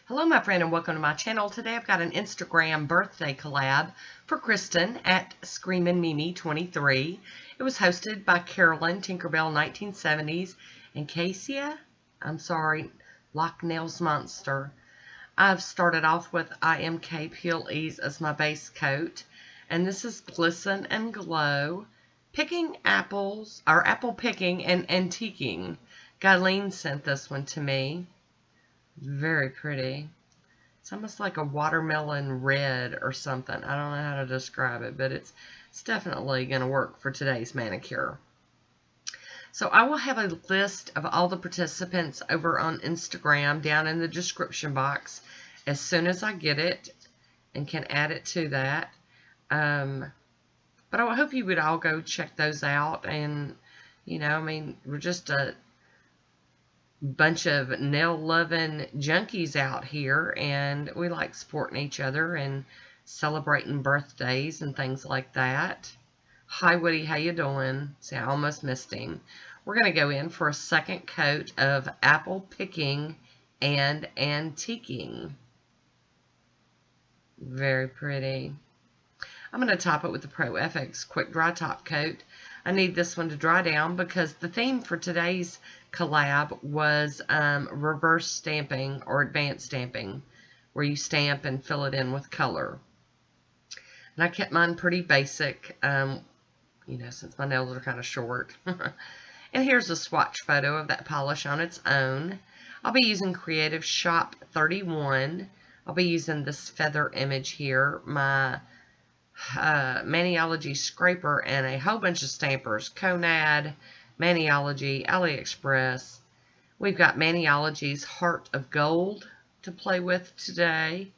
Hello my friend and welcome to my channel. Today I've got an Instagram birthday collab for Krystan at Screamin' Mimi 23. It was hosted by Carolyn Tinkerbell 1970s and Cassia, Lock Nails Monster. I've started off with I Am Cape Heel Ease as my base coat, and this is Glisten and Glow. Picking apples, or apple picking and antiquing. Guyleen sent this one to me. Very pretty. It's almost like a watermelon red or something. I don't know how to describe it, but it's definitely going to work for today's manicure. So I will have a list of all the participants over on Instagram down in the description box as soon as I get it and can add it to that. But I hope you would all go check those out. And, we're just a bunch of nail-loving junkies out here, and we like supporting each other and celebrating birthdays and things like that. Hi Woody, how you doing? See, I almost missed him. We're going to go in for a second coat of apple picking and antiquing. Very pretty. I'm going to top it with the Pro FX Quick Dry Top Coat. I need this one to dry down because the theme for today's collab was reverse stamping or advanced stamping, where you stamp and fill it in with color. And I kept mine pretty basic, since my nails are kind of short. And here's a swatch photo of that polish on its own. I'll be using Creative Shop 31. I'll be using this feather image here, my Maniology scraper, and a whole bunch of stampers. Conad, Maniology, AliExpress. We've got Maniology's Heart of Gold to play with today,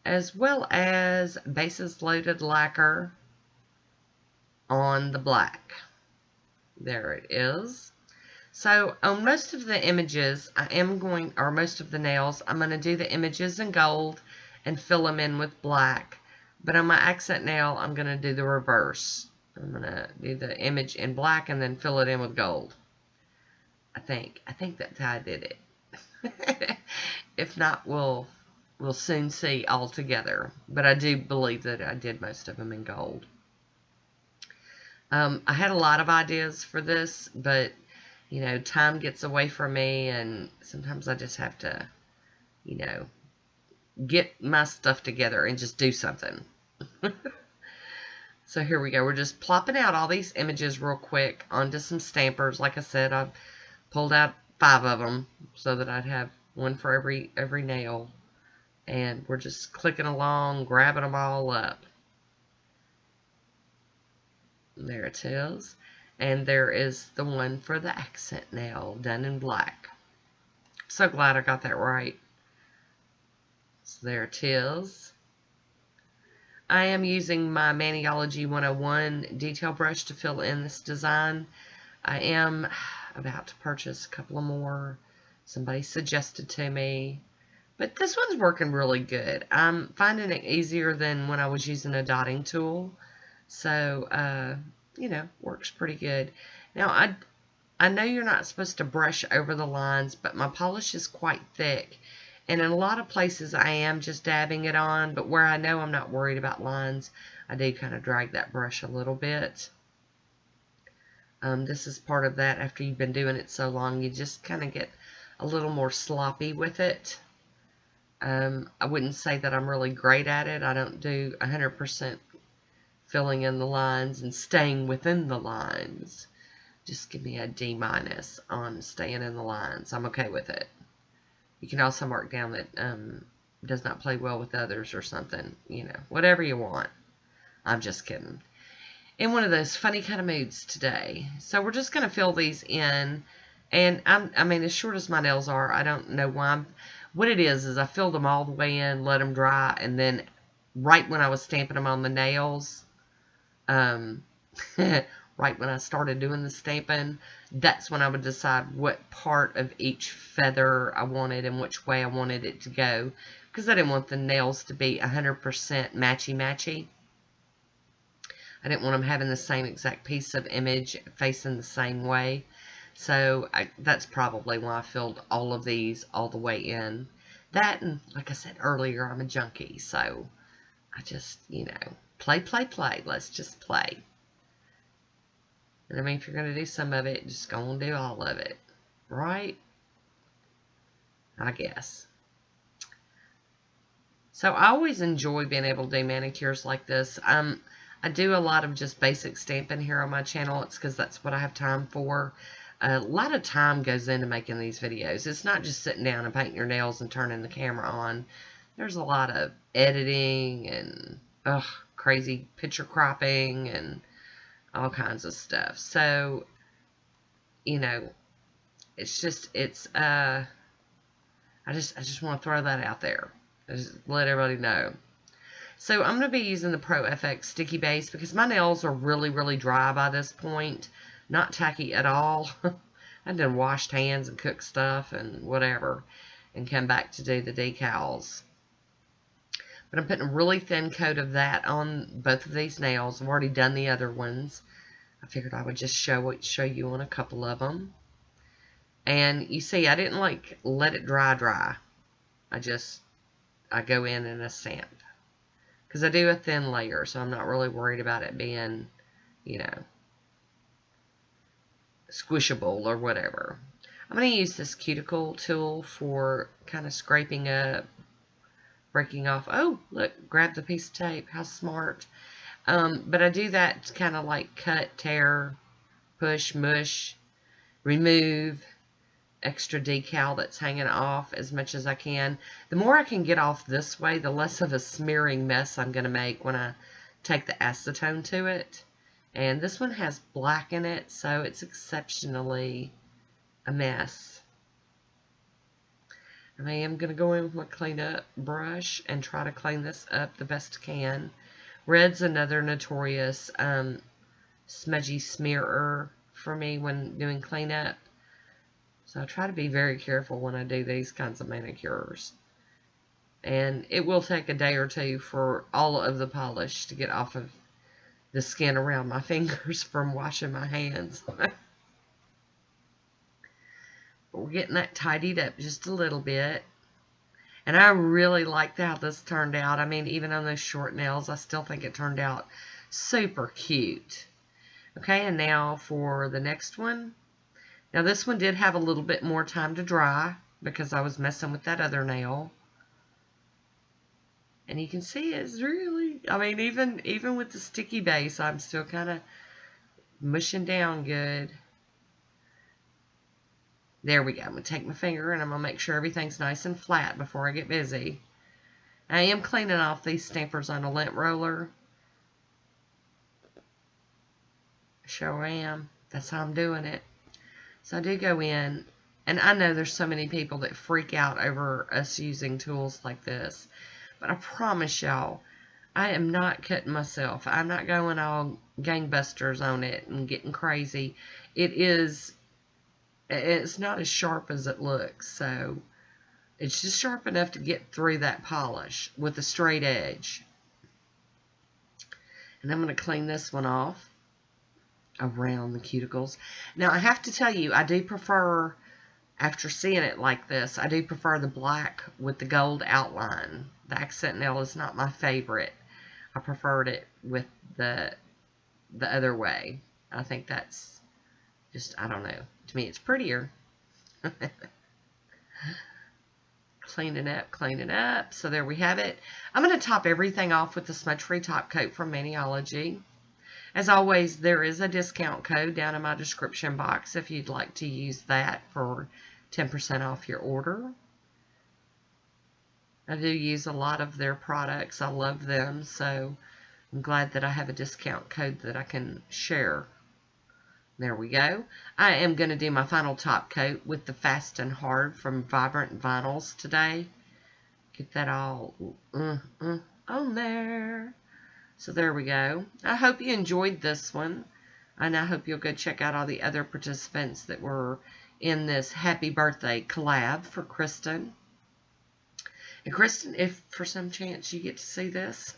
as well as Bases Loaded Lacquer on the black. There it is. So on most of the images, most of the nails, I'm going to do the images in gold and fill them in with black. But on my accent nail, I'm going to do the reverse. I'm going to do the image in black and then fill it in with gold. I think that's how I did it. If not, we'll soon see all together. But I do believe that I did most of them in gold. I had a lot of ideas for this, but, time gets away from me, and sometimes I just have to, get my stuff together and just do something. So here we go. We're just plopping out all these images real quick onto some stampers. Like I said, I pulled out 5 of them so that I'd have one for every nail. And we're just clicking along, grabbing them all up. There it is. And there is the one for the accent nail done in black. So glad I got that right. So there it is. I am using my Maniology 101 detail brush to fill in this design. I am about to purchase a couple of more. Somebody suggested to me. But this one's working really good. I'm finding it easier than when I was using a dotting tool. So, works pretty good. Now, I know you're not supposed to brush over the lines, but my polish is quite thick. And in a lot of places, I am just dabbing it on, but where I know I'm not worried about lines, I do kind of drag that brush a little bit. This is part of that. After you've been doing it so long, you just kind of get a little more sloppy with it. I wouldn't say that I'm really great at it. I don't do 100% filling in the lines and staying within the lines. Just give me a D- on staying in the lines. I'm okay with it. You can also mark down that does not play well with others or something. Whatever you want. I'm just kidding. In one of those funny kind of moods today. So we're just going to fill these in. And as short as my nails are, I don't know why. What it is I filled them all the way in, let them dry, and then right when I was stamping them on the nails, right when I started doing the stamping, that's when I would decide what part of each feather I wanted and which way I wanted it to go, because I didn't want the nails to be 100% matchy-matchy. I didn't want them having the same exact piece of image facing the same way. So that's probably why I filled all of these all the way in. That, and like I said earlier, I'm a junkie, so I just, play, play, play. Let's just play. And I mean, if you're going to do some of it, just go and do all of it. Right? I guess. So I always enjoy being able to do manicures like this. I do a lot of just basic stamping here on my channel. It's because that's what I have time for. A lot of time goes into making these videos. It's not just sitting down and painting your nails and turning the camera on. There's a lot of editing and crazy picture cropping and all kinds of stuff. So, I just want to throw that out there. Just let everybody know. So I'm going to be using the Pro FX Sticky Base because my nails are really, really dry by this point. Not tacky at all. I've done washed hands and cooked stuff and whatever and come back to do the decals. But I'm putting a really thin coat of that on both of these nails. I've already done the other ones. I figured I would just show you on a couple of them. And you see, I didn't let it dry. I go in and I stamp. Because I do a thin layer, so I'm not really worried about it being, squishable or whatever. I'm going to use this cuticle tool for kind of scraping up, breaking off. Oh, look, grab the piece of tape. How smart. But I do that to kind of like cut, tear, push, mush, remove extra decal that's hanging off as much as I can. The more I can get off this way, the less of a smearing mess I'm going to make when I take the acetone to it. And this one has black in it, so it's exceptionally a mess. And I am going to go in with my cleanup brush and try to clean this up the best I can. Red's another notorious smudgy smearer for me when doing cleanup. So I try to be very careful when I do these kinds of manicures. And it will take a day or two for all of the polish to get off of the skin around my fingers from washing my hands. But we're getting that tidied up just a little bit. And I really liked how this turned out. I mean, even on those short nails, I still think it turned out super cute. Okay, and now for the next one. Now this one did have a little bit more time to dry because I was messing with that other nail. And you can see it's really, I mean, even with the sticky base, I'm still kind of mushing down good. There we go. I'm going to take my finger and I'm going to make sure everything's nice and flat before I get busy. I am cleaning off these stampers on a lint roller. Sure am. That's how I'm doing it. So I do go in, and I know there's so many people that freak out over us using tools like this. But I promise y'all, I am not cutting myself. I'm not going all gangbusters on it and getting crazy. It's not as sharp as it looks. So it's just sharp enough to get through that polish with a straight edge. And I'm going to clean this one off around the cuticles. Now, I have to tell you, I do prefer, after seeing it like this, I do prefer the black with the gold outline. The accent nail is not my favorite. I preferred it with the other way. I think that's just, I don't know. To me, it's prettier. Cleaning up. So there we have it. I'm going to top everything off with the smudge-free top coat from Maniology. As always, there is a discount code down in my description box if you'd like to use that for 10% off your order. I do use a lot of their products. I love them, so I'm glad that I have a discount code that I can share. There we go. I am going to do my final top coat with the Fast and Hard from Vibrant Vinyls today. Get that all on there. So there we go. I hope you enjoyed this one. And I hope you'll go check out all the other participants that were in this happy birthday collab for Krystan. And Krystan, if for some chance you get to see this,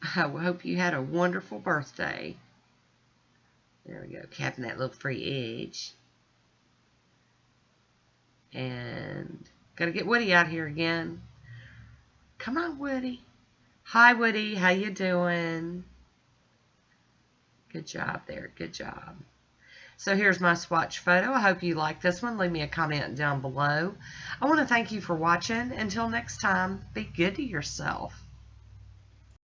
I hope you had a wonderful birthday. There we go. Capping that little free edge. And Got to get Woody out here again. Come on, Woody. Hi, Woody. How you doing? Good job there. Good job. So here's my swatch photo. I hope you like this one. Leave me a comment down below. I want to thank you for watching. Until next time, be good to yourself.